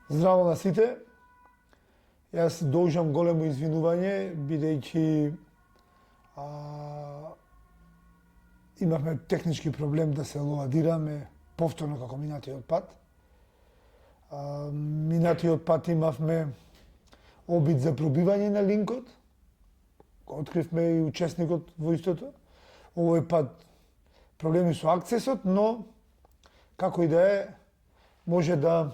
Здраво на сите. Јас должам големо извинување, бидејќи имавме технички проблем да се лоадираме повторно како минатиот пат. Минатиот пат имавме обид за пробивање на линкот. Откривме и учесникот во истото. Овој пат проблеми со акцесот, но како и да е, може да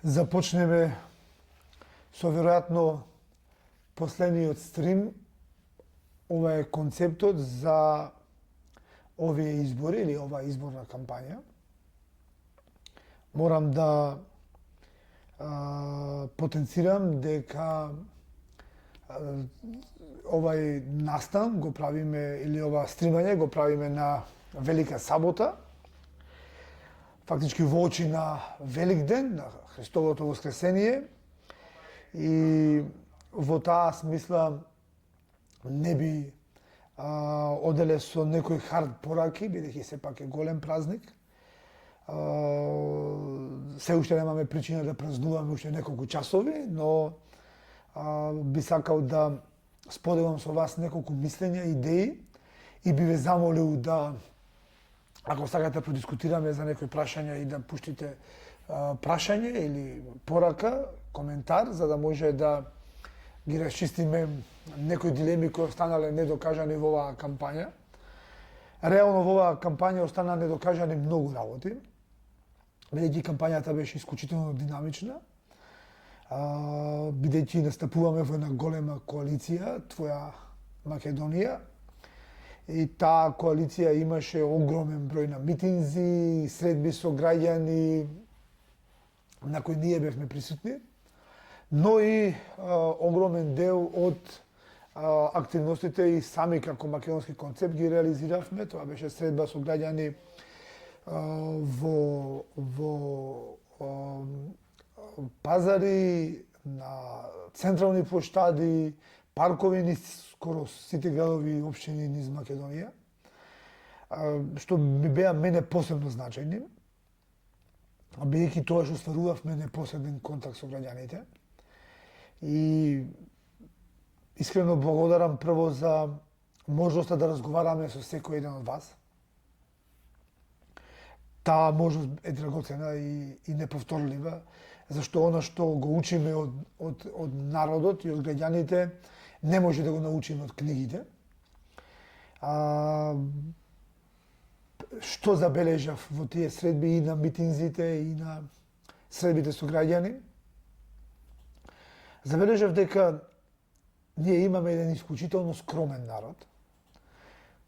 започнеме со веројатно последниот стрим. Ова е концептот за овие избори или оваа изборна кампања. Морам да потенцирам дека овај настан го правиме или ова стримање го правиме на Велика сабота, фактички во очи на Велик ден, на Христовото воскресение, и во таа смисла не би оделе со некои хард пораки, бидејќи сепак е голем празник. Се уште немаме причина да празнуваме уште неколку часови, но би сакал да споделам со вас неколку мислења, идеи и би ве замолил да, ако сакате да продискутираме за некои прашања и да пуштите прашање или порака, коментар, за да може да ги расчистиме некои дилеми кои останале недокажани во оваа кампања. Реално во оваа кампања остана недокажани многу работи, бидејќи кампањата беше исклучително динамична, бидејќи настапуваме во една голема коалиција, Твоја Македонија, и таа коалиција имаше огромен број на митинзи, средби со граѓани на кои ние бевме присутни, но и огромен дел од активностите и сами како македонски концепт ги реализиравме. Тоа беше средба со граѓани во пазари, на централни плоштади, паркови низ скоро сите градови и општини низ Македонија, што ми беа мене посебно значајни, бидејќи тоа што стварувавме непосреден контакт со граѓаните. И искрено благодарам прво за можноста да разговараме со секој еден од вас. Таа можност е драгоцена и неповторлива, зашто она што го учиме од народот и од граѓаните не може да го научиме од книгите. Што забележав во тие средби и на митинзите и на средбите со граѓани? Забележав дека ние имаме еден исклучително скромен народ,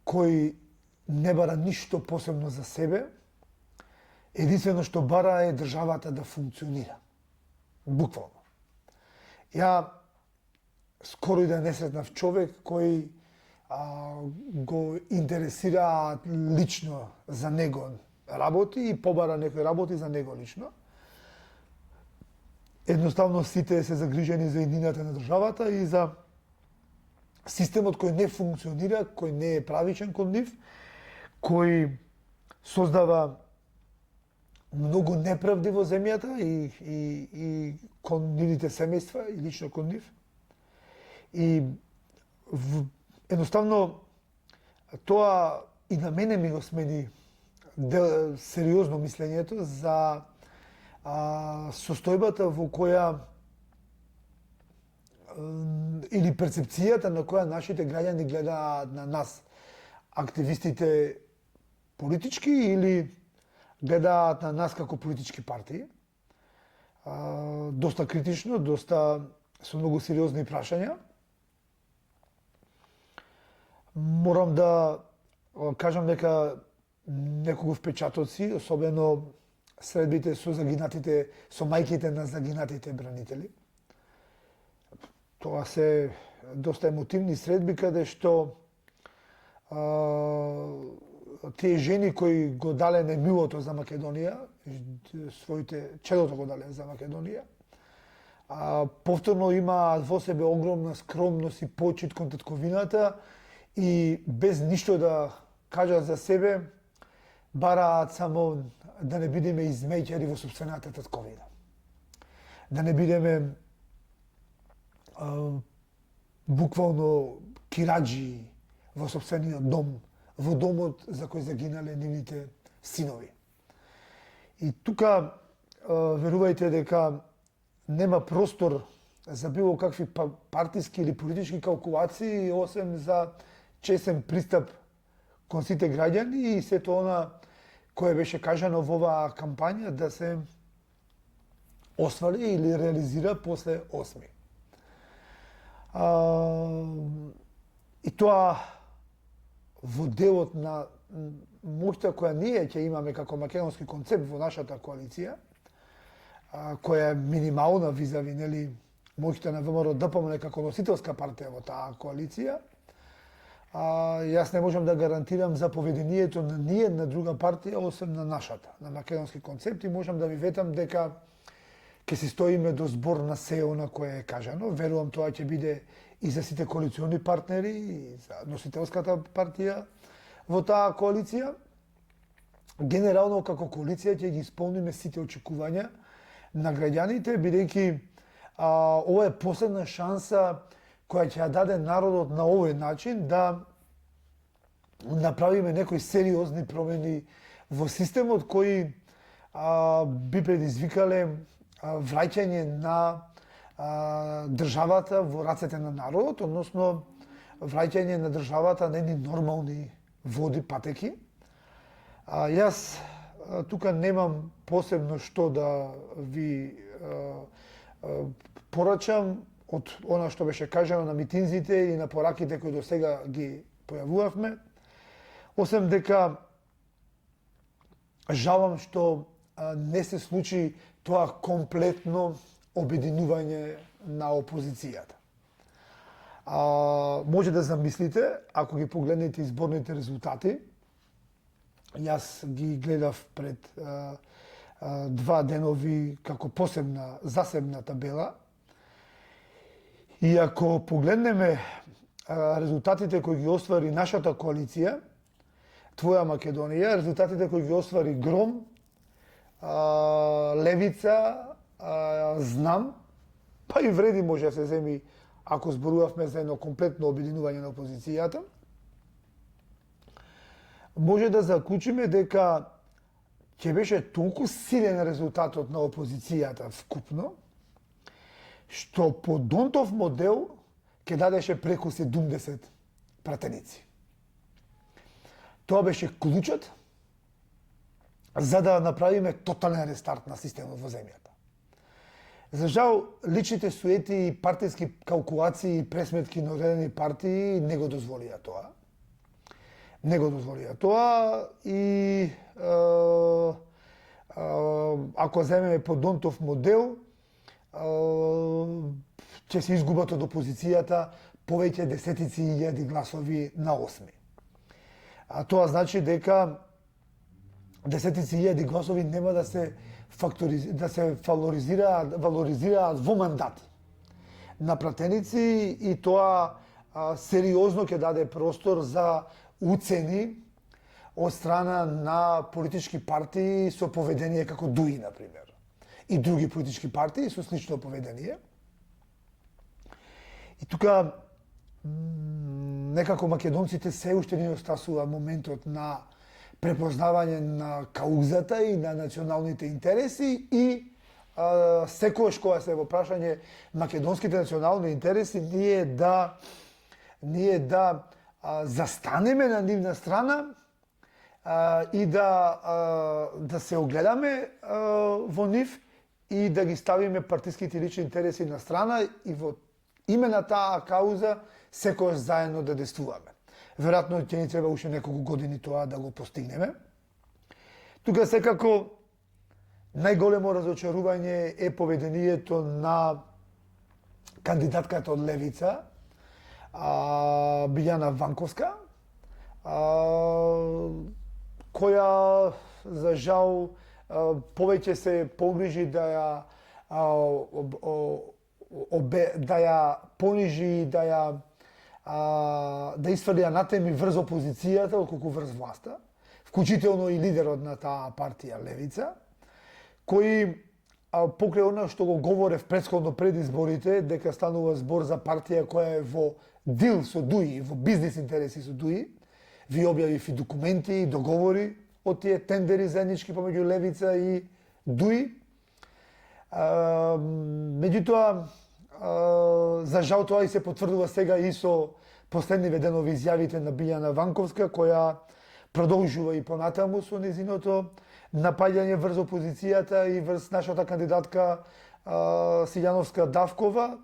кој не бара ништо посебно за себе, единствено што бара е државата да функционира. Буквално. Ја скоро и да не сретнав човек кој го интересира лично за него работи и побара некои работи за него лично. Едноставно сите се загрижени за еднината на државата и за системот кој не функционира, кој не е правичен кон нив, кој создава многу неправди во земјата и кон нивните семејства и лично кон нив. И едноставно тоа и на мене ми го смени сериозно мислењето за состојбата во која или перцепцијата на која нашите граѓани гледаат на нас, активистите политички, или гледаат на нас како политички партии. Доста критично, доста со многу сериозни прашања. Морам да кажам дека неколку впечатоци, особено средбите со загинатите, со мајките на загинатите бранители. Тоа се доста емотивни средби каде што тие жени кои го дале немилото за Македонија, своите чедото го дале за Македонија, повторно имаат во себе огромна скромност и почит кон татковината и без ништо да кажат за себе, бараат само да не бидеме измеќари во собствената татковина. Да не бидеме буквално кираџи во собствениот дом, во домот за кој загинале нивните синови. И тука верувајте дека нема простор за било какви партиски или политички калкулации, освен за честен пристап кон сите граѓани и сето она кое беше кажано во оваа кампања да се оствари или реализира после 8. И тоа во делот на моќта која ние ќе имаме како македонски концепт во нашата коалиција, која е минимална визави, нели, моќта на ВМРО ДПМН како носителска партија во таа коалиција, јас не можам да гарантирам за поведението на ниедна друга партија, освен на нашата, на македонски концепт, и можам да ви ветам дека ќе се стоиме до збор на се она кое е кажано. Верувам тоа ќе биде и за сите коалициони партнери, и за носителската партија во таа коалиција. Генерално како коалиција ќе ги исполниме сите очекувања на граѓаните, бидејќи ова е последна шанса која ќе ја даде народот на овој начин да направиме некои сериозни промени во системот кои би предизвикале враќање на државата во рацете на народот, односно враќање на државата на едни нормални води, патеки. Јас тука немам посебно што да ви порачам од она што беше кажано на митинзите и на пораките кои до сега ги појавувавме, освен дека жалам што не се случи тоа комплетно обединување на опозицијата. Може да замислите, ако ги погледнете изборните резултати, јас ги гледав пред 2 денови како засебна табела, и ако погледнеме резултатите кои ги оствари нашата коалиција, Твоја Македонија, резултатите кои ги оствари Гром, Левица, Знам, па и Вреди може да се земи ако зборувавме за едно комплетно обединување на опозицијата, може да заклучиме дека ќе беше толку силен резултатот на опозицијата вкупно, што по Донтов модел ќе дадеше преку 70 пратеници. Тоа беше клучот за да направиме тотален рестарт на системот во земјата. За жал, личните суети и партиски калкулации и пресметки на одредени партии не го дозволија тоа. Не го дозволија тоа и ако земеме по Донтов модел, ќе се изгубат од опозицијата повеќе десетици илјади гласови на 8. Тоа значи дека десетици илјади гласови нема да се валоризираат во мандати на пратеници, и тоа сериозно ќе даде простор за уцени од страна на политички партии со поведение како ДУИ, например, и други политички партии со слично поведение. И тука некако македонците се уште не остасува моментот на препознавање на каузата и на националните интереси, и секојаш кога се во прашање македонските национални интереси, ние да застанеме на нивна страна и да се огледаме во нив и да ги ставиме партиските лични интереси на страна, и во име на таа кауза секојаш заедно да действуваме. Веројатно ќе ни треба уште неколку години тоа да го постигнеме. Тука секако најголемо разочарување е поведението на кандидатката од Левица, Билјана Ванковска, која за жал повеќе се погрижи да ја понижи, да изфрли анатеми врз опозицијата, отколку врз власта. вклучително и лидерот на таа партија Левица, кои покрај она што го говорев претходно пред изборите, дека станува збор за партија која е во дил со ДУИ, во бизнис интереси со ДУИ, ви објавив и документи и договори од тие тендери заеднички помеѓу Левица и ДУИ. Меѓутоа, за жал тоа и се потврдува сега и со последниве денови изјавите на Билјана Ванковска, која продолжува и понатаму со незиното напаѓање врз опозицијата и врз нашата кандидатка Силјановска Давкова,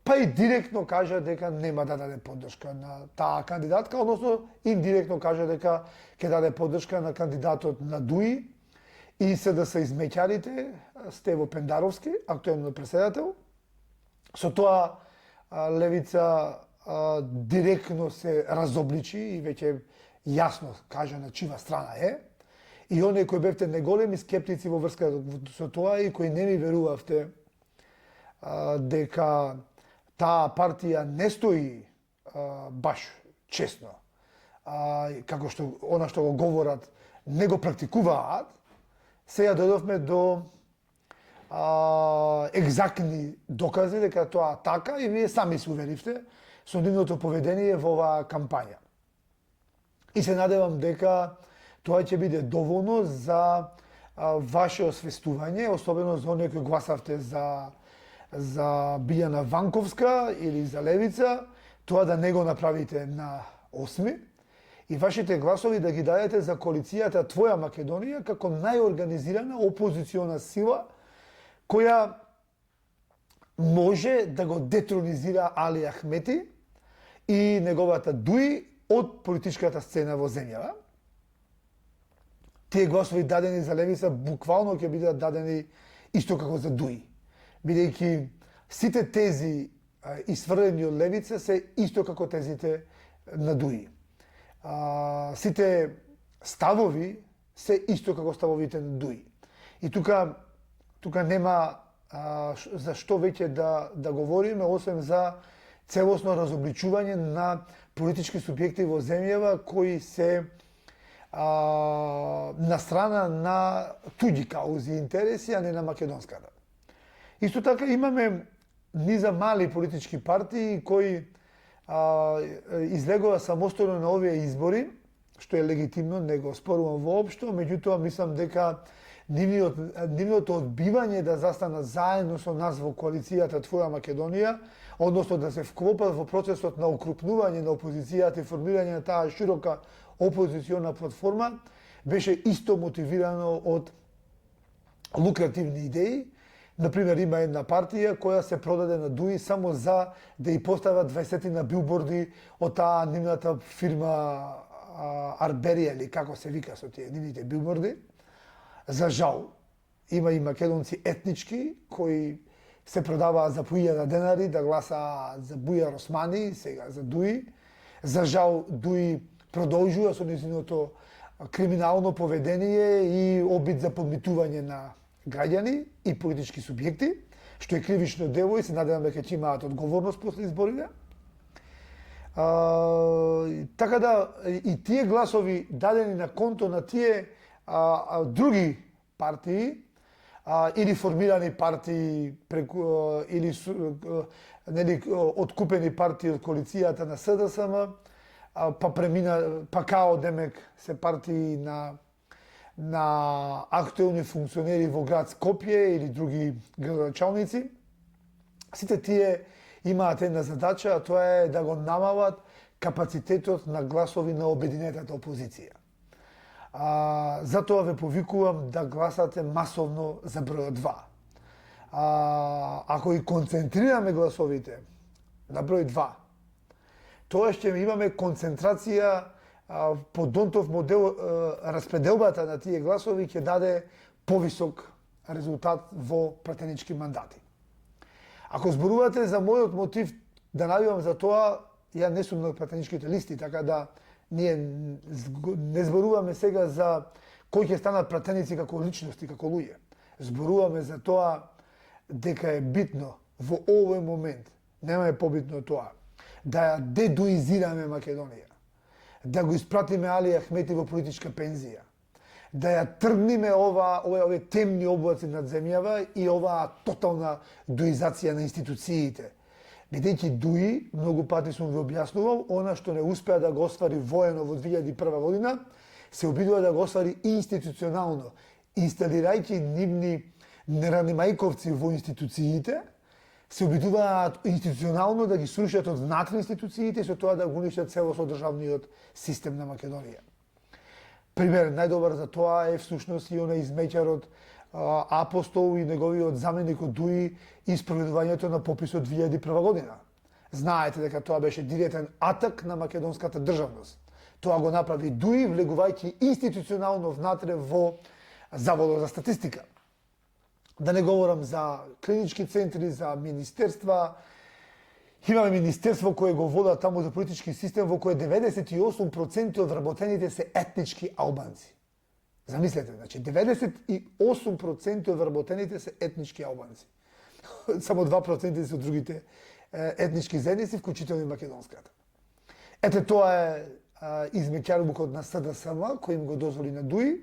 па и директно кажа дека нема да даде поддршка на таа кандидатка, односно индиректно кажа дека ќе даде поддршка на кандидатот на ДУИ и СДС измеќарите, Стево Пендаровски, актуелно председател. Со тоа Левица директно се разобличи и веќе јасно кажа на чива страна е. И оние кои бевте неголеми скептици во врска со тоа и кои не ми верувавте дека таа партија не стои баш честно, како што она што го говорат не го практикуваат, сега дојдовме до екзактни докази дека тоа така и вие сами се уверивте со нивното поведение во оваа кампања. И се надевам дека тоа ќе биде доволно за ваше освестување, особено за оние кои гласавте за Билјана Ванковска или за Левица, тоа да не го направите на 8 и вашите гласови да ги дадете за коалицијата Твоја Македонија како најорганизирана опозициона сила која може да го детронизира Али Ахмети и неговата ДУИ од политичката сцена во земјава. Тие гласови дадени за Левица буквално ќе бидат дадени исто како за ДУИ, бидејќи сите тези исфрлени од Левица се исто како тезите на ДУИ. Сите ставови се исто како ставовите на ДУИ. И тука нема за што веќе да говориме, освен за целосно разобличување на политички субјекти во земјава кои се на страна на туѓи каузи и интереси, а не на македонската. Исто така имаме низа мали политички партии кои излегува самостојно на овие избори, што е легитимно, не го спорувам воопшто, меѓутоа мислам дека нивното одбивање да застанат заедно со нас во коалицијата Твоја Македонија, односно да се вклопат во процесот на укрупнување на опозицијата и формирање на таа широка опозициона платформа, беше исто мотивирано од лукративни идеи. Например, има една партија која се продаде на ДУИ само за да ја постават 20 на билборди од таа нивната фирма Арберија или како се вика со тие нивните билборди. За жал, има и македонци етнички кои се продаваат за по 1000 денари да гласаат за Бујар Османи, сега за ДУИ. За жал, ДУИ продолжува со незиното криминално поведение и обид за подмитување на граѓани и политички субјекти, што е кривично дело и се надевам дека ќе имаат одговорност после изборите. Така да и тие гласови дадени на конто на тие други партии или формирани партии или откупени партии од коалицијата на СДСМ, па као демек се партии на актуелни функционери во град Скопје или други градоначалници. Сите тие имаат една задача, а тоа е да го намалат капацитетот на гласови на обединетата опозиција. Затоа ве повикувам да гласате масовно за бројот 2. Ако и концентрираме гласовите на број 2, тоа ќе имаме концентрација по Донтов модел, распределбата на тие гласови ќе даде повисок резултат во пратенички мандати. Ако зборувате за мојот мотив да навивам за тоа, ја не сум на пратеничките листи, така да ние не зборуваме сега за кои ќе станат пратеници како личности, како луѓе. Зборуваме за тоа дека е битно во овој момент, нема е побитно тоа, да ја дедуизираме Македонија, да го испратиме Али Ахмети во политичка пензија, да ја тргниме овие темни облаци над земјава и оваа тотална дуизација на институциите. Бидејќи Дуи, многу пати сум ви објаснувал, она што не успеа да го оствари воено во 2001 година, се обидува да го оствари институционално, инсталирајќи нивни неранимајковци во институциите, се обидуваат институционално да ги срушат од внатре институциите и со тоа да го уништат целосно државниот систем на Македонија. Пример најдобар за тоа е всушност и онај измеќарот Апостол и неговиот заменик од Дуи и спроведувањето на пописот 2001 година. Знаете дека тоа беше директен атак на македонската државност. Тоа го направи Дуи, влегувајќи институционално внатре во Заводот за статистика. Да не говорам за клинички центри, за министерства. Имаме министерство кое го вода таму за политички систем во кое 98% од вработените се етнички албанци. Замислете, значи 98% од вработените се етнички албанци. Само 2% се од другите етнички заедници, вклучително и македонската. Ете тоа е измеќарбукот на СДСМ кој им го дозволи на Дуи.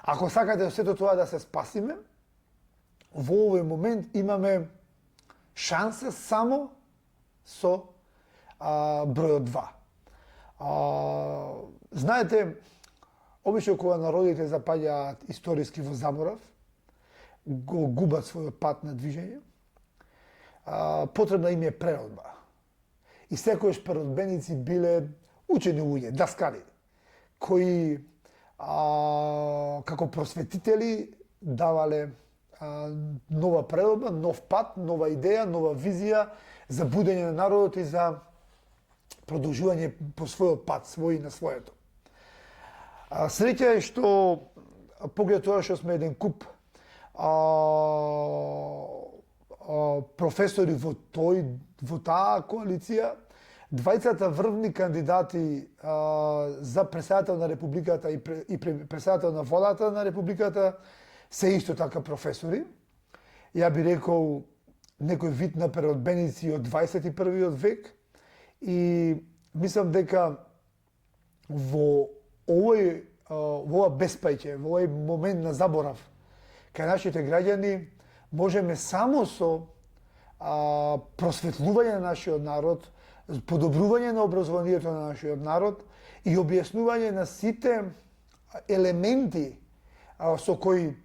Ако сакате сето тоа да се спасиме, во овој момент имаме шанса само со бројот 2. Знаете, обично кога народите запаѓаат историски во заборав, го губат својот пат на движење, потребна им е преродба. И секојаш преродбеници биле учени луѓе, даскали, кои како просветители давале нова преродба, нов пат, нова идеја, нова визија за будење на народот и за продолжување по својот пат, свој на своето. Среќа е што поглед тоа што сме еден куп професори во таа коалиција, двајцата врвни кандидати за председател на републиката и председател на владата на републиката се исто така професори. Ја би рекол некој вид на преродбеници од 21. век и мислам дека во ова беспајќе, во овој момент на заборав кај нашите граѓани можеме само со просветлување на нашиот народ, подобрување на образованието на нашиот народ и објаснување на сите елементи со кои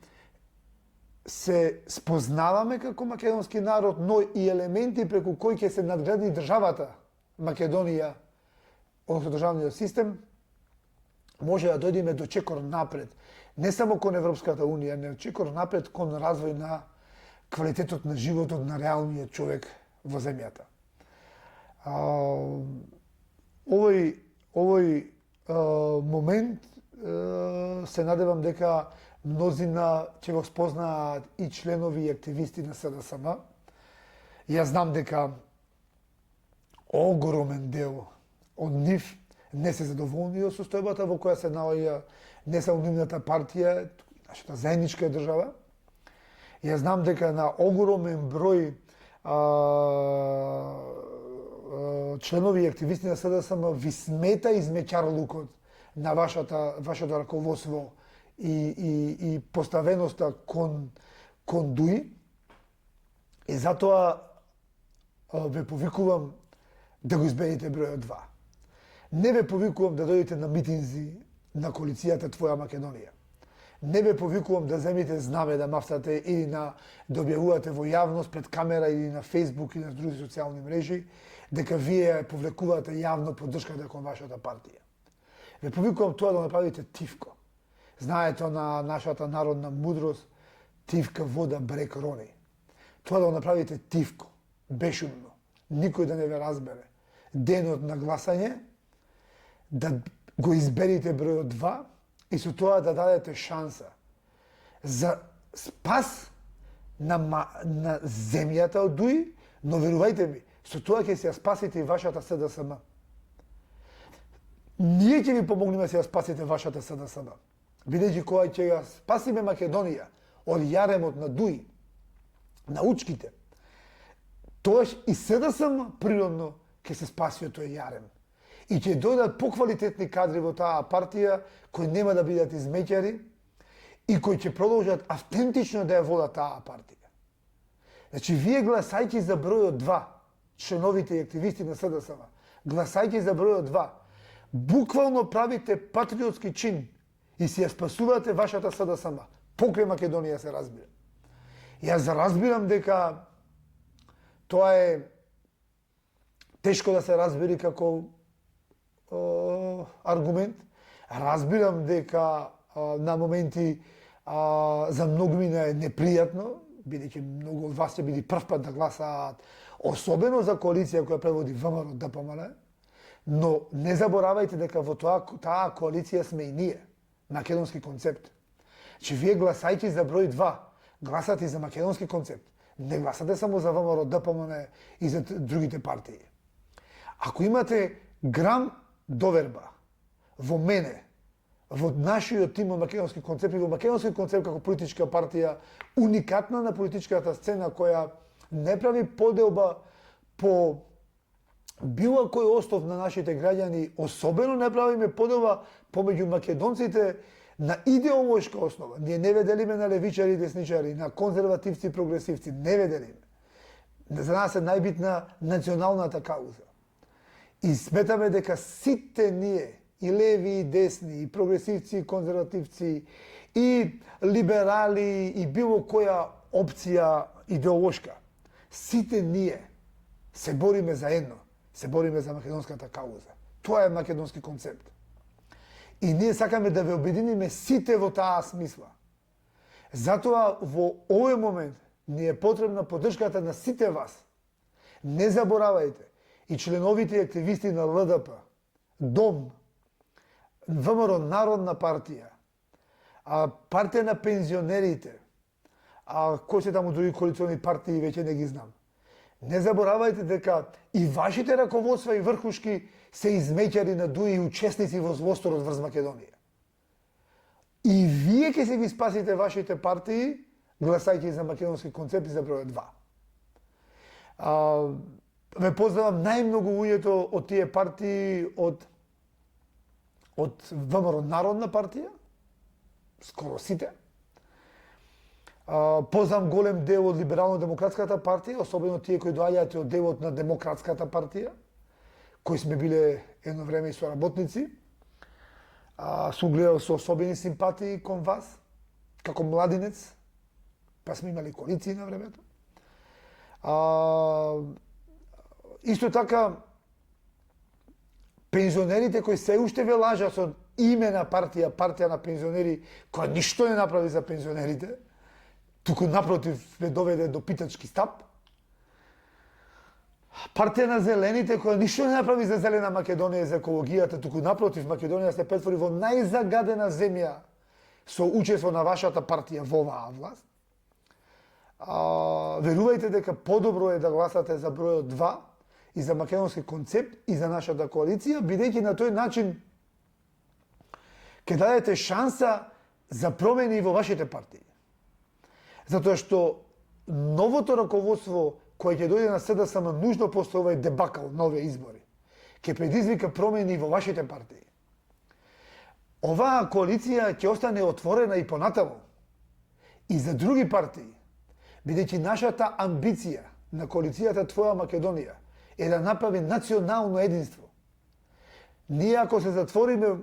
се спознаваме како македонски народ, но и елементи преку кои ќе се надгради државата Македонија, односно државниот систем, може да дојдеме до чекор напред. Не само кон Европската Унија, не чекор напред кон развој на квалитетот на животот на реалниот човек во земјата. Овој момент се надевам дека мнозина ќе го спознаат и членови и активисти на СДСМ. Јас знам дека огромен дел од нив не се задоволни од состојбата во која се наоѓа не само нивната партија, нашата заедничка држава. Јас знам дека на огромен број членови и активисти на СДСМ ви смета измеќарлукот на вашето раководство и поставеноста кон Дуи. И затоа ве повикувам да го изберете бројот 2. Не ве повикувам да дојдете на митинзи на коалицијата Твоја Македонија. Не ве повикувам да земите знаме да мафтате или да објавувате во јавност пред камера или на Facebook или на други социјални мрежи дека вие повлекувате јавно поддршката кон вашата партија. Ве повикувам тоа да направите тивко. Знаете на нашата народна мудрост, тивка вода брег рони. Тоа да направите тивко, бешумно, никој да не ве разбере. Денот на гласање, да го изберите бројот 2 и со тоа да дадете шанса за спас на земјата од Дуи, но верувајте ми, со тоа ќе се ја спасите и вашата СДСМ. Ние ќе ви помогнеме да се ја спасите вашата СДСМ. Бидејќи кога ќе ја спасиме Македонија од јаремот на Дуи, на учките, тоаш и СДСМ природно ќе се спаси од тој јарем. И ќе дојдат поквалитетни кадри во таа партија кои нема да бидат измеќари и кои ќе продолжат автентично да ја водат таа партија. Значи, вие гласајќи за бројот 2, членовите и активисти на СДСМ, гласајќи за бројот 2, буквално правите патриотски чин и си ја спасувате вашата СДСМ. Покрај Македонија се разбира. Јас разбирам дека тоа е тешко да се разбери како аргумент. Разбирам дека на моменти за многумина е непријатно, бидејќи многу од вас ќе биде прв пат да гласаат, особено за коалиција која предводи ВМРО ДПМН, но не заборавајте дека во таа коалиција сме и ние, македонски концепт. Че вие гласајќи за број 2, гласате за македонски концепт. Не гласате само за ВМРО ДПМН и за другите партии. Ако имате грам доверба во мене, во нашиот тим од македонски концепт и во македонски концепт како политичка партија, уникатна на политичката сцена која не прави поделба по било кој остов на нашите граѓани, особено не правиме поделба помеѓу македонците на идеолошка основа. Ние не ве делиме на левичари и десничари, на конзервативци и прогресивци, не ве делиме. За нас е најбитна националната кауза. И сметаме дека сите ние, и леви, и десни, и прогресивци, и конзервативци, и либерали, и било која опција идеолошка, сите ние се бориме заедно, се бориме за македонската кауза. Тоа е македонски концепт. И ние сакаме да ве обединиме сите во таа смисла. Затоа во овој момент ни е потребна поддршката на сите вас. Не заборавајте, и членовите и активисти на ЛДП, ДОМ, ВМРО Народна партија, партија на пензионерите, кои се таму други коалициони партии, веќе не ги знам. Не заборавајте дека и вашите раководства и врхушки се измеќари на дуи и учесници во злосторот врз Македонија. И вие ќе се ги спасите вашите партии, гласајќи за македонски концепт и за број 2. Ве познавам најмногу луѓето од тие партии од ВМРО Народна партија, скоро сите. Познам голем дел од Либерално-демократската партија, особено тие кои доаѓаат од делот на Демократската партија, кои сме биле едно време и соработници. Сум гледал со особени симпатии кон вас, како младинец, па сме имали коалиции на времето. Исто така, пензионерите кои се уште ве лажат со име на партија, партија на пензионери, која ништо не направи за пензионерите, туку напротив ве доведе до питачки стап. Партија на зелените која ништо не направи за зелена Македонија и за екологијата, туку напротив Македонија се претвори во најзагадена земја со учество на вашата партија во оваа власт. Верувајте дека подобро е да гласате за бројот 2 и за македонски концепт и за нашата коалиција, бидејќи на тој начин ќе дадете шанса за промени во вашите партии. Затоа што новото раководство кое ќе дојде на СДСМ нужно после овој дебакал на овие избори, ќе предизвика промени во вашите партии. Оваа коалиција ќе остане отворена и понатаму и за други партии, бидејќи нашата амбиција на коалицијата Твоја Македонија е да направи национално единство. Ние ако се затвориме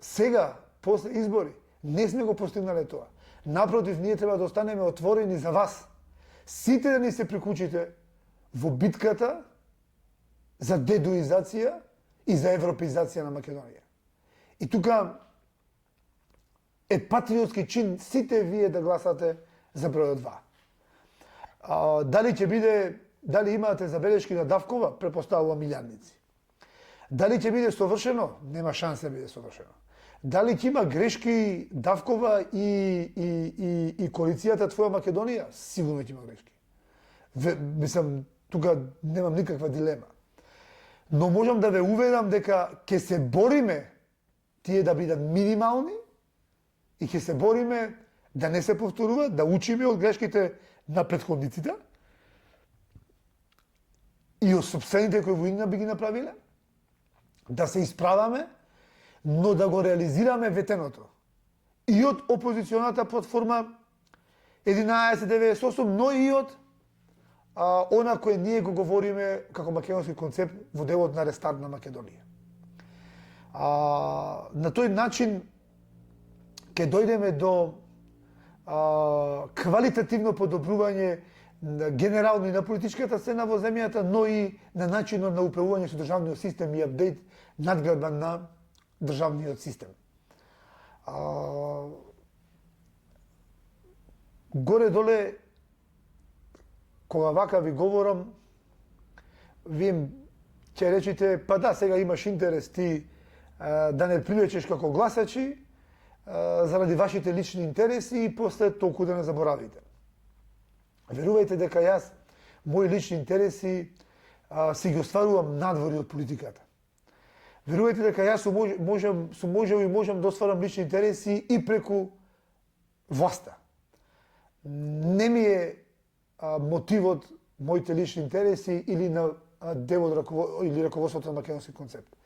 сега, после избори, не сме го постигнале тоа. Напротив, ние треба да останеме отворени за вас. Сите да ни се приклучите во битката за дедуизација и за европеизација на Македонија. И тука е патриотски чин сите вие да гласате за бројот 2. Дали ќе биде, дали имате забелешки на Давкова, препоставувам милијадници. Дали ќе биде совршено? Нема шанса да биде совршено. Дали ќе има грешки Давкова и коалицијата Твоја Македонија? Сигурно ќе има грешки. Мислам, тука немам никаква дилема. Но можам да ве уверам дека ќе се бориме тие да бидат минимални и ќе се бориме да не се повторува, да учиме од грешките на претходниците и од сопствените кои воина би ги направиле, да се исправаме, но да го реализираме ветеното. И од опозиционата платформа 1198, но и од она кое ние го говориме како македонски концепт во делот на рестарт на Македонија. На тој начин ќе дојдеме до квалитативно подобрување генерално и на политичката сцена во земјата, но и на начинот на управување со државниот систем и апдейт надградба на државниот систем. Горе-доле, кога вака ви говорам, вие ќе речете, па да, сега имаш интерес ти да не привлечеш како гласачи, заради вашите лични интереси и после толку да не заборавите. Верувајте дека јас, мои лични интереси си ги остварувам надвори од политиката. Верувајте дека јас можам да остварам лични интереси и преку власта. Не ми е мотивот моите лични интереси или на делот или раководството на македонски концепт.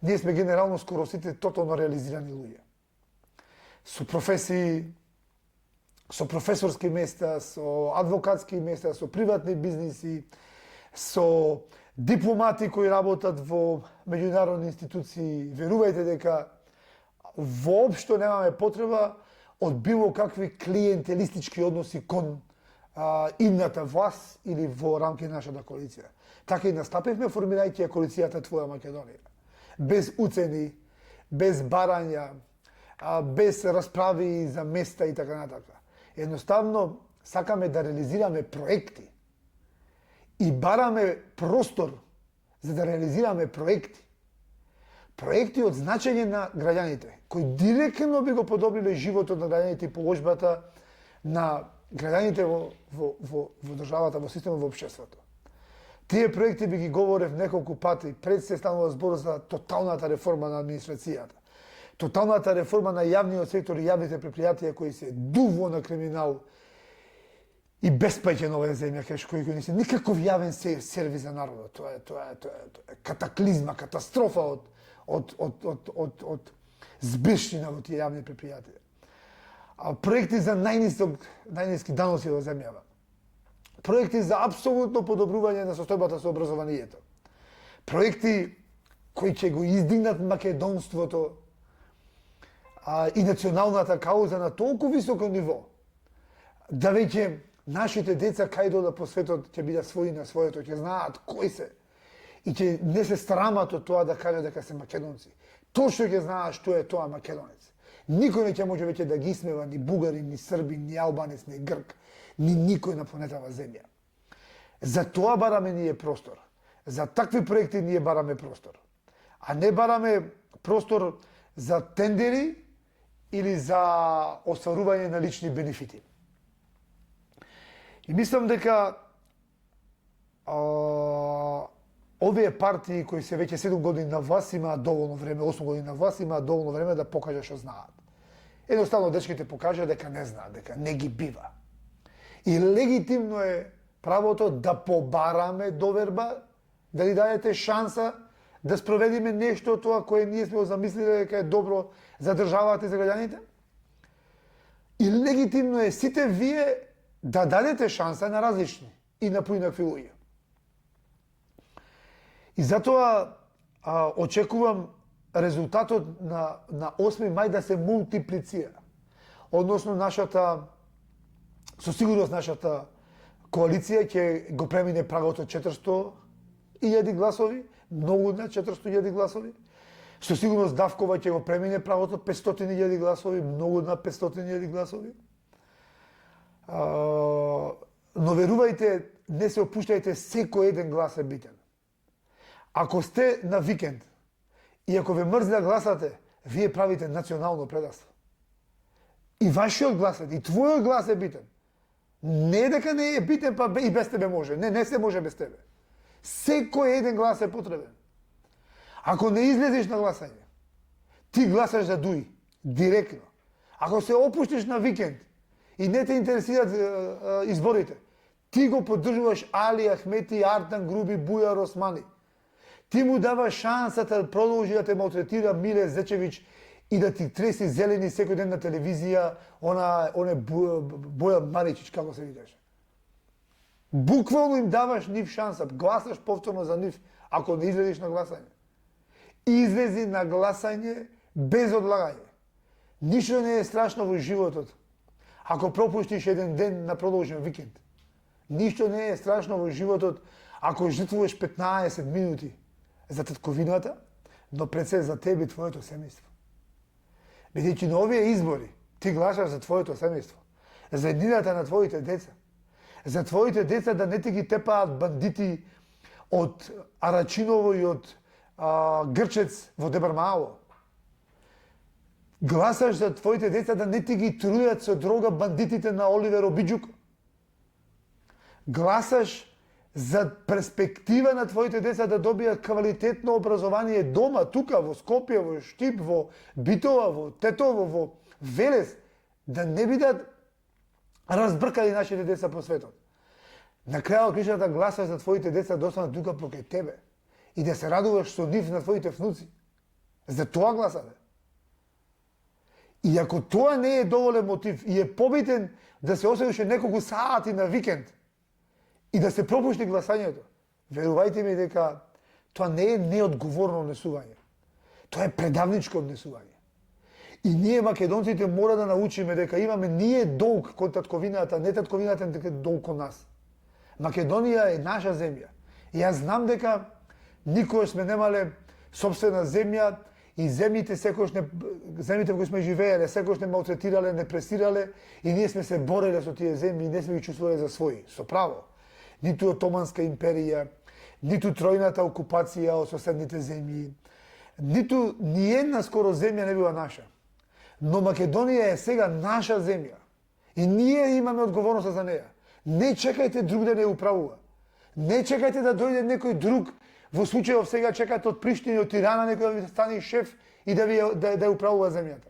Ние сме генерално скоро сите тотално реализирани луѓе. Со професии, со професорски места, со адвокатски места, со приватни бизниси, со дипломати кои работат во меѓународни институции. Верувајте дека воопшто немаме потреба од било какви клиентелистички односи кон идната власт или во рамки на нашата коалиција. Така и настапивме формирајќи коалицијата Твоја Македонија. Без уцени, без барања, без расправи за места и така натака. Едноставно сакаме да реализираме проекти и бараме простор за да реализираме проекти. Проекти од значење на граѓаните, кои директно би го подобриле животот на граѓаните и положбата на граѓаните во државата, во системот, во општеството. Тие проекти би ги говорев неколку пати, пред се станува збор за тоталната реформа на администрацијата. Тоталната реформа на јавниот сектор и јавните предпријатија кои се дуво на криминал и безпајќен оваа земја, кои не се никаков јавен сервис за народот. Тоа е катаклизма, катастрофа од збирштина во тие јавни предпријатија. Проекти за најниски даноци во земјава. Проекти за апсолутно подобрување на состојбата со образованието. Проекти кои ќе го издигнат македонството и националната кауза на толку високо ниво, да веќе нашите деца кај по светот ќе бидат своји на своето, ќе знаат кои се и ќе не се срамат од тоа да кажат дека се македонци. Точно ќе знаат што е тоа македонец. Никој не ќе може веќе да ги смева ни бугарин, ни србин, ни албанец, ни грк, ни никој на планетава земја. За тоа бараме ние простор. За такви проекти ние бараме простор. А не бараме простор за тендери или за остварување на лични бенефити. И мислам дека овие партии кои се веќе 7 години на власт имаат доволно време, 8 години на власт имаат доволно време да покажат што знаат. Едноставно дечките покажа дека не знаат, дека не ги бива. И легитимно е правото да побараме доверба, да ни дадете шанса да спроведиме нешто од тоа кое ние сме замислиле дека е добро за државата и за граѓаните. И легитимно е сите вие да дадете шанса на различни и на поинакви луѓе. И затоа очекувам резултатот на 8 мај да се мултиплицира. Односно со сигурност нашата коалиција ќе го премине прагот од 400.000 гласови, многу на 400.000 гласови. Со сигурност Давкова ќе го премине прагот од 500.000 гласови, многу на 500.000 гласови. Но верувајте, не се опуштајте, секој еден глас е битен. Ако сте на викенд и ако ве мрзи да гласате, вие правите национално предавство. И вашиот глас и твојот глас е битен. Не дека не е битен, па и без тебе може. Не се може без тебе. Секој еден глас е потребен. Ако не излезеш на гласање, ти гласаш за Дуи, директно. Ако се опуштиш на викенд и не те интересираат изборите, ти го поддржуваш Али Ахмети, Артан Груби, Бујар Османи. Ти му даваш шансата да продолжи да те малтретира Миле Зечевич и да ти треси зелени секој ден на телевизија, оне Бојан Маричич, како се викаше. Буквално им даваш нив шанса, гласаш повторно за нив, ако не излезеш на гласање. Излези на гласање без одлагање. Ништо не е страшно во животот. Ако пропуштиш еден ден на продолжен викенд. Ништо не е страшно во животот ако жртвуваш 15 минути за татковината, но пред се за тебе и твоето семејство. Бидејќи на овие избори ти гласаш за твоето семејство, за еднината на твоите деца, за твоите деца да не ти ги тепаат бандити од Арачиново и од Грчец во Дебармаово. Гласаш за твоите деца да не ти ги трујат со дрога бандитите на Оливер Обиджук. Гласаш за перспектива на твоите деца да добијат квалитетно образование дома, тука, во Скопје, во Штип, во Битола, во Тетово, во Велес, да не бидат разбркали нашите деца по светот. На крајот кришата гласаш за твоите деца да останат тука покрај тебе и да се радуваш со нив на твоите внуци. За тоа гласате. И ако тоа не е доволен мотив и е побитен да се оседуше неколку сати на викенд и да се пропушти гласањето, верувајте ми дека тоа не е неодговорно однесување. Тоа е предавничко однесување. И ние македонците мора да научиме дека имаме ние долг кон татковината, не татковината дека долг кон нас. Македонија е наша земја. И јас знам дека никогаш сме немале собствена земја и земјите во кои сме живееле, секогаш не малтретирале, не пресирале и ние сме се бореле со тие земји и не сме ги чувствувале за своји, со право. Ниту Отоманска империја, ниту тројната окупација од соседните земји, ниту ниедна скоро земја не била наша. Но Македонија е сега наша земја и ние имаме одговорност за неја. Не чекајте друг да не управува. Не чекајте да дојде некој друг, во случајов сега чекајте од Приштина и од Тирана некој да ви стане шеф и да управува земјата.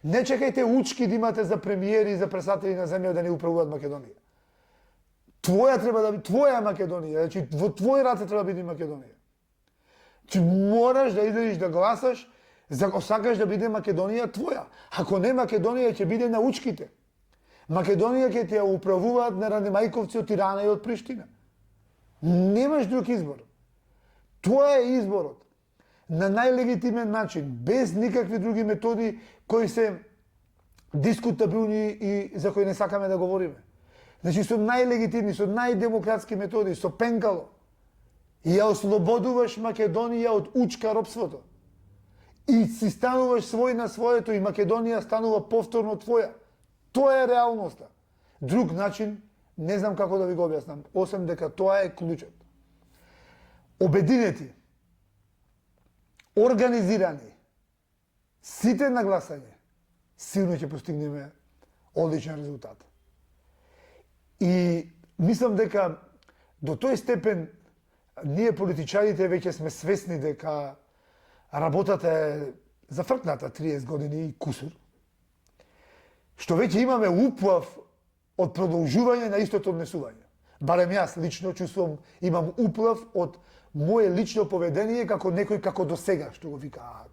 Не чекајте учки да имате за премиери и за председатели на земја да не управуваат Македонија. Твоја треба да биде твоја Македонија, значи во твои раце треба да биде Македонија. Чи мораш да излезеш да гласаш за ако сакаш да биде Македонија твоја. Ако не Македонија ќе биде на учките. Македонија ќе те управуваат на Радемајковци од Тирана и од Приштина. Немаш друг избор. Тоа е изборот. На најлегитимен начин, без никакви други методи кои се дискутабилни и за кои не сакаме да говориме. Значи со најлегитимни, со најдемократски методи, со пенкало. И ја ослободуваш Македонија од учка робството. И си стануваш свој на своето и Македонија станува повторно твоја. Тоа е реалноста. Друг начин, не знам како да ви го објаснам, освен дека тоа е клучот. Обединети, организирани, сите на гласање, сигурно ќе постигнеме одличен резултат. И мислам дека до тој степен ние политичарите веќе сме свесни дека работата е зафркната 30 години и кусур, што веќе имаме уплав од продолжување на истото однесување. Барем јас лично чувствувам, имам уплав од моје лично поведение како некој како до сега, што го викаат.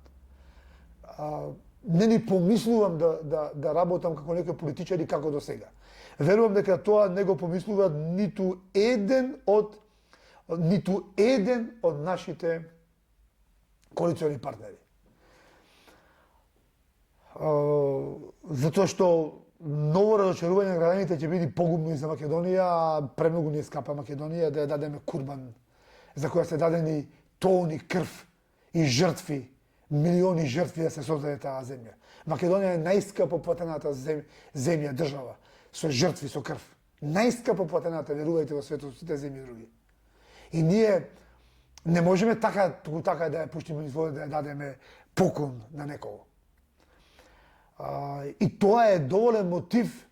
Не ни помислувам да работам како некој политичар и како до сега. Верувам дека тоа не го помислува ниту еден од нашите коалициони партнери. Затоа што ново разочарување на граѓаните ќе биде погубно и за Македонија, а премногу ни скапа Македонија да ја дадеме курбан, за која се дадени тони крв и жртви, милиони жртви да се создаде таа земја. Македонија е најскапо платената земја, држава, со жртви, со крв. Најскапо платената, верувајте, во светот, сите земји други. И ние не можеме така да ја пуштиме низ вода, да ја дадеме поклон на некого. И тоа е доволен мотив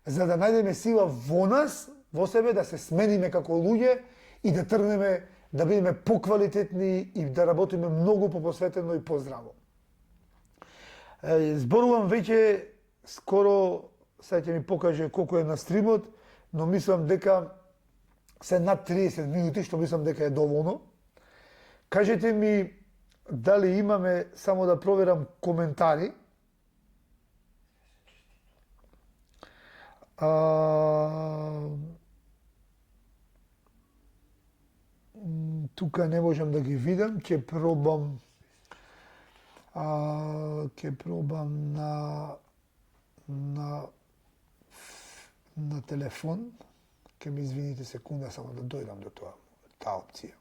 за да најдеме сила во нас, во себе, да се смениме како луѓе и да тргнеме да бидеме поквалитетни и да работиме многу попосветено и поздраво. Зборувам веќе скоро, сега ќе ми покаже колку е на стримот, но мислам дека се над 30 минути, што мислам дека е доволно. Кажете ми дали имаме, само да проверам коментари. Тука не можам да ги видам, ќе пробам на телефон. Ке ми извините секунда само да дојдам до таа опција.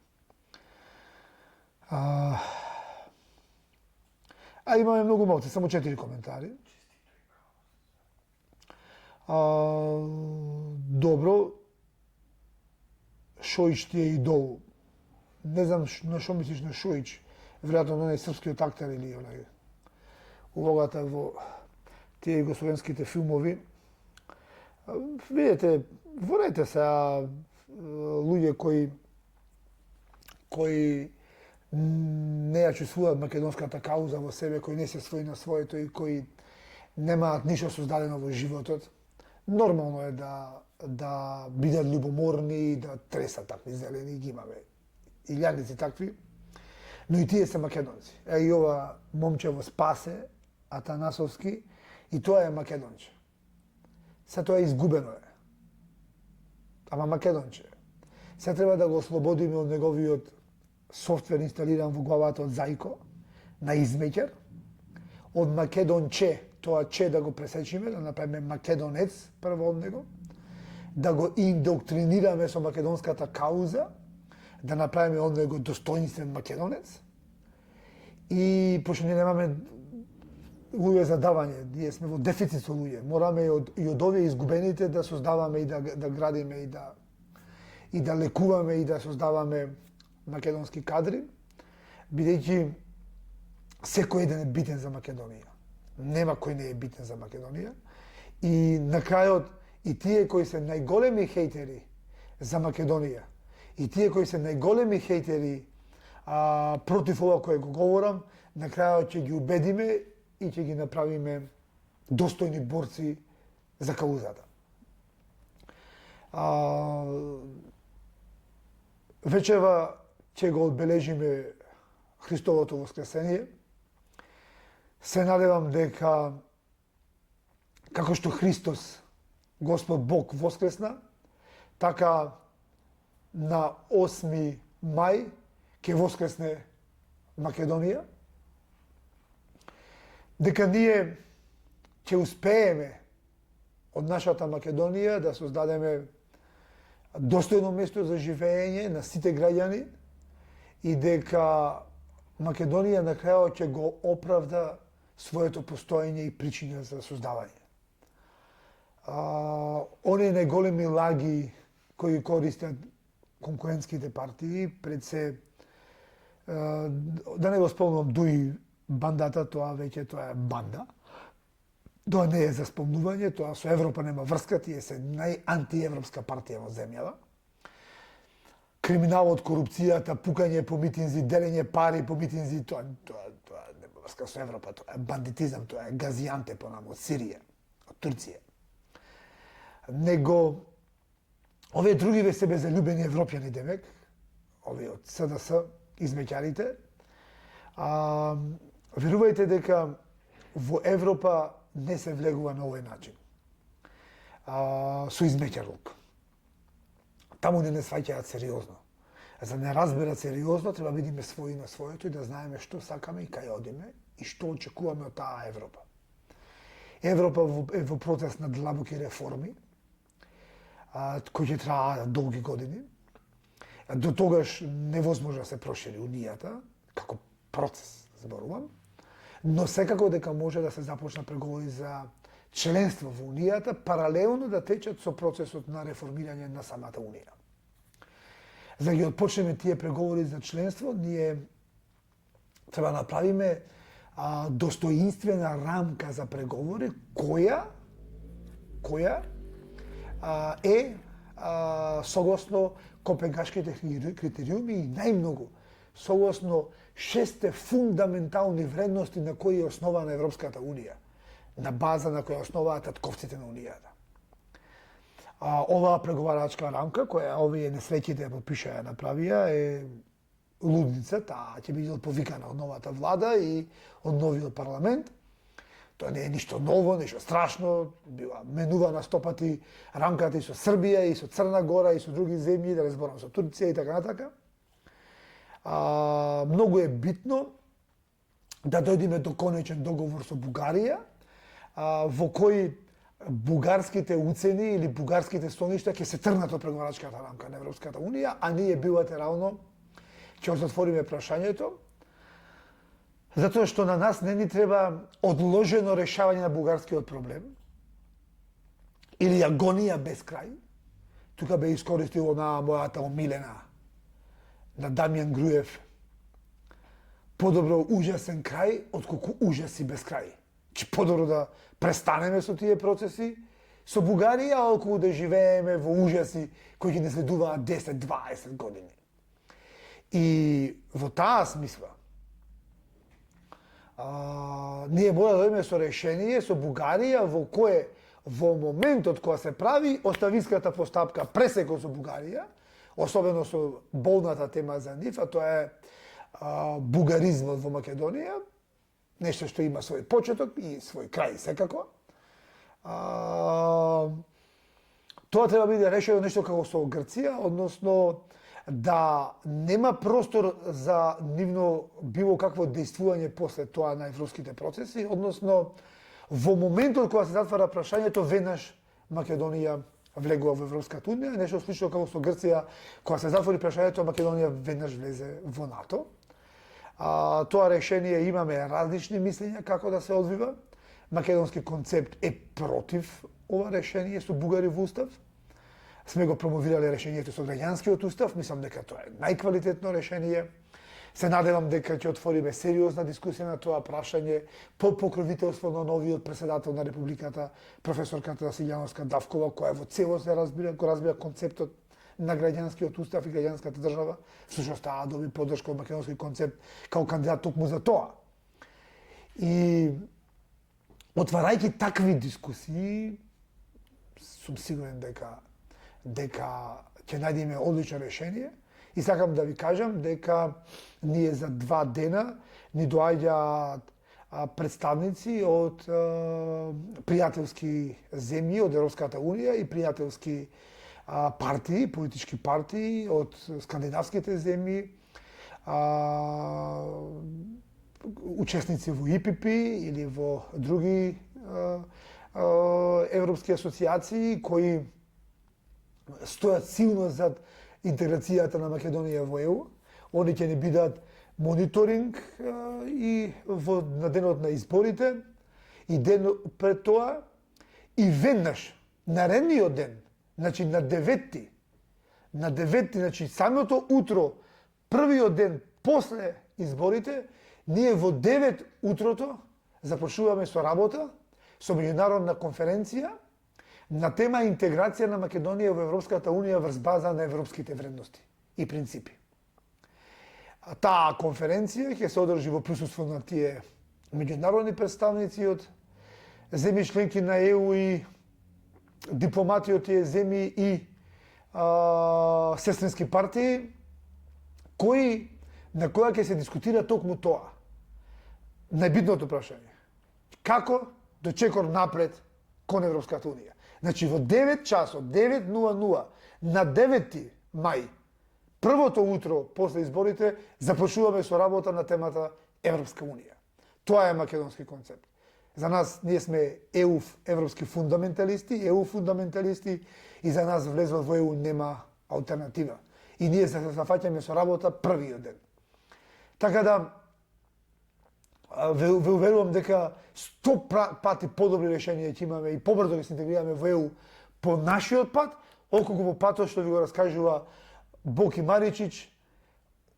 Имаме многу малци, само 4 коментари. Добро. Шоич ти е идол. Не знам на што мислиш на Шоич. Веројатно на српскиот актер или улогата во тие југословенските филмови. Видете, ворете се луѓе кои не ја чувствуваат македонската кауза во себе, кои не се свои на своето и кои немаат ништо создадено во животот. Нормално е да бидат љубоморни и да тресат такви зелени, ги имаме илјадници такви, но и тие се македонци. И ова момче во Спасе, Атанасовски, и тоа е македонче. Се тоа изгубено е. Ама македонче. Се треба да го ослободиме од неговиот софтвер инсталиран во главата од Зајко, на измеќер, од македонче, тоа че да го пресечиме, да направиме македонец прво од него, да го индоктринираме со македонската кауза, да направиме од него достоинствен македонец, и пошто ние немаме луѓе за давање, ние сме во дефицит со луѓе, мораме и од овие изгубените да создаваме и да градиме и да лекуваме и да создаваме македонски кадри, бидејќи секој еден е битен за Македонија. Нема кој не е битен за Македонија. И на крајот, и тие кои се најголеми хейтери за Македонија, и тие кои се најголеми хейтери против ова кое го говорам, на крајот ќе ги убедиме и ќе ги направиме достојни борци за каузата. Вечева ќе го одбележиме Христовото воскресение. Се надевам дека како што Христос, Господ Бог, воскресна, така на 8 мај ќе воскресне Македонија. Дека ние ќе успееме од нашата Македонија да создадеме достојно место за живење на сите граѓани и дека Македонија на крајот ќе го оправда своето постоење и причина за создавање. Оние најголеми лаги кои користат конкурентските партии, пред се, да не го спомнам дуи бандата, тоа е банда. Тоа не е за спомнување, тоа со Европа нема врска, тие се најантиевропска партија во земјава. Криминалот, корупцијата, пукање по митинзи, делење пари по митинзи, тоа нема врска со Европа, тоа е бандитизам, тоа е Газианте понаму од Сирија, од Турција. Него овие другиве себе залюбени европјани демек, овие од СДС, измеќарите, верувајте дека во Европа не се влегува на овој начин. Со измеќарлук. Таму не сваќаат сериозно. За да не разберат сериозно, треба да бидеме своји на своето и да знаеме што сакаме и кај одиме и што очекуваме од таа Европа. Европа е во процес на длабоки реформи, кои ќе траат долги години. До тогаш невозможно да се прошири Унијата, како процес, зборувам, но секако дека може да се започна преговори за членство во Унијата, паралелно да течат со процесот на реформирање на самата Унија. За да ги отпочнеме тие преговори за членство, ние треба да направиме достоинствена рамка за преговори, која е согласно Копенгашките критериуми и најмногу согласно 6 фундаментални вредности на кои е основана Европската Унија, на база на која основаат татковците на Унијата. Оваа преговарачка рамка, која овие несреќите ја подпишаа, ја направија, е лудница, таа ќе биде повикана од новата влада и од новиот парламент. Тоа не е ништо ново, ништо страшно, била менувана 100 пати рамката и со Србија, и со Црна Гора, и со други земји, да не зборам со Турција и така натака. Многу е битно да дојдеме до конечен договор со Бугарија, во кој бугарските уцени или бугарските столништа ќе се тргнат од преговарачката рамка на Европската Унија, а ние билатерално ќе затвориме прашањето, затоа што на нас не ни треба одложено решавање на бугарскиот проблем или агонија без крај. Тука бе искористил на мојата омилена на Дамјан Груев. Подобро ужасен крај отколку ужаси без крај. Че подобро да престанеме со тие процеси со Бугарија, отколку да живееме во ужаси кои ќе не следуваат 10-20 години. И во таа смисла, ние мора да дојдеме со решение со Бугарија во кое во моментот кога се прави оставинската постапка пресеко со Бугарија, особено со болната тема за нив, а тоа е бугаризмот во Македонија, нешто што има свој почеток и свој крај секако. Тоа треба да биде решено нешто како со Грција, односно да нема простор за нивно било какво действување после тоа на европските процеси, односно во моментот кога се затвара прашањето, веднаш Македонија влегува во Европската Унија, нешто слично како со Грција, кога се затвори прашањето, Македонија веднаш влезе во НАТО. Тоа решение имаме различни мислења како да се одвива. Македонски концепт е против ова решение со бугари во устав. Сме го промовирале решението со граѓанскиот устав, мислам дека тоа е најквалитетно решение. Се надевам дека ќе отвориме сериозна дискусија на тоа прашање по покровителство на новиот председател на Републиката, професорката Силјановска Давкова, која во целост го разбира концептот на граѓанскиот устав и граѓанската држава. Всушност таа доби поддршка од македонски концепт како кандидат токму за тоа. И отварајќи такви дискусии, сум сигурен дека ќе најдеме одлично решение. И сакам да ви кажам дека ние за 2 дена ни доаѓаат представници од пријателски земји од Европската Унија и пријателски партии, политички партии од скандинавските земји, учесници во ИПП или во други европски асоциации кои стојат силно зад интеграцијата на Македонија во ЕУ. Они ќе ни бидат мониторинг и на денот на изборите, и ден пред тоа, и веднаш, наредниот ден, значи на 9, значи самото утро, првиот ден после изборите, ние во 9 утрото започнуваме со работа, со меѓународна конференција на тема интеграција на Македонија во Европската Унија врз база на европските вредности и принципи. Таа конференција ќе се одржи во присуство на тие меѓународни представници од земји членки на ЕУ и дипломати од тие земји и сестрински партии, на која ќе се дискутира токму тоа. Најбитното прашање. Како до чекор напред кон Европската Унија? Значи во 9 часот, 9:00 на 9 мај, првото утро после изборите, започнуваме со работа на темата Европска Унија. Тоа е македонски концепт. За нас, ние сме европски фундаменталисти, фундаменталисти, и за нас влезот во ЕУ нема алтернатива. И ние се зафаќаме со работа првиот ден. Така да, ве уверувам дека 100 пати подобри решенија ќе имаме и побрзо ќе се интегрираме во ЕУ по нашиот пат, отколку по патот што ви го раскажува Боки Маричич,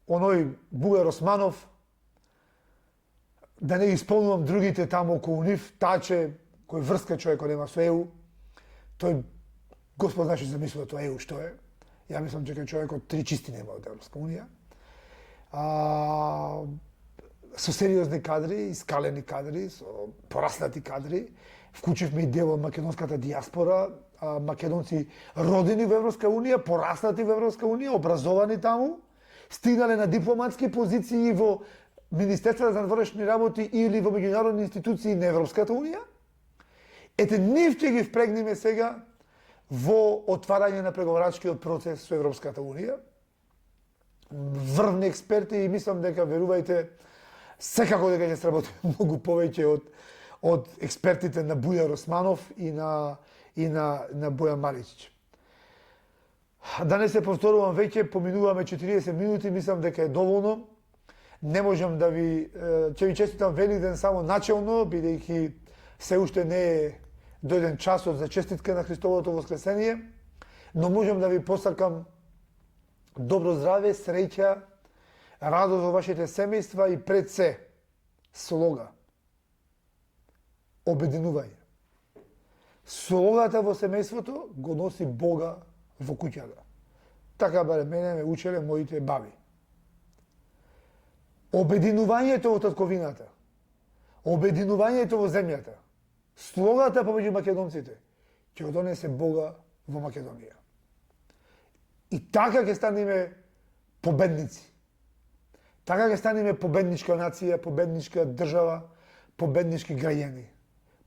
оној Бугар Османов, да не исполнувам другите таму околу нив, Таче, кој врска човек нема со ЕУ, тој Господ знаше замислува тоа ЕУ што е. Ја мислам дека човекот 3 чисти нема од Европска Унија. Со сериозни кадри, искалени кадри, со пораснати кадри, вклучивме и дел од македонската диаспора, македонци родени во Европска Унија, пораснати во Европска Унија, образовани таму, стигнале на дипломатски позиции во Министерството за внатрешни работи или во меѓународни институции на Европската Унија, ете нив ќе ги впрегнеме сега во отварање на преговарачкиот процес со Европската Унија. Врвни експерти и мислам дека, верувајте, секако дека ќе сработи многу повеќе од експертите на Бујар Османов и на Бојан Маричич. Да не се повторувам веќе, поминуваме 40 минути, мислам дека е доволно. Не можам да ќе ви честитам Великден само начелно, бидејќи се уште не е дојден часот за честитка на Христовото воскресение, но можам да ви посакам добро здраве, среќа, радост во вашите семејства и пред се, слога, обединување. Слогата во семејството го носи Бога во куќата. Така баре мене ме учеле моите баби. Обединувањето во татковината, обединувањето во земјата, слогата помеѓу македонците ќе го донесе Бога во Македонија. И така ќе станеме победници. Така ќе станеме победничка нација, победничка држава, победнички граѓани,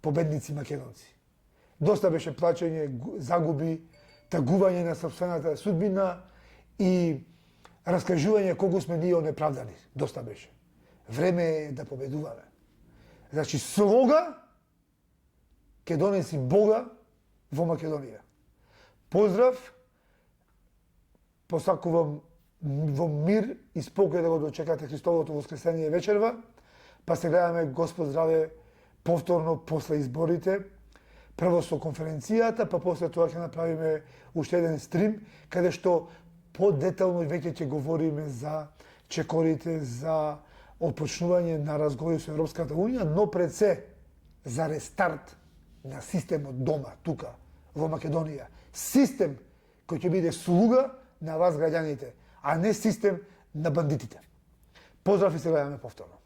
победници македонци. Доста беше плачење, загуби, тагување на сопствената судбина и раскажување колку сме ние неправдани. Доста беше. Време е да победуваме. Значи, слога ќе донеси Бога во Македонија. Поздрав, посакувам во мир и спокој да го дочекате Христовото воскресение вечерва, па се гледаме Господ здраве повторно после изборите, прво со конференцијата, па после тоа ќе направиме уште еден стрим, каде што подетално веќе ќе говориме за чекорите, за отпочнување на разговори со Европската Унија, но пред се за рестарт на системот дома, тука, во Македонија. Систем кој ќе биде слуга на вас граѓаните, а не систем на бандитите. Поздрав и се гледаме повторно.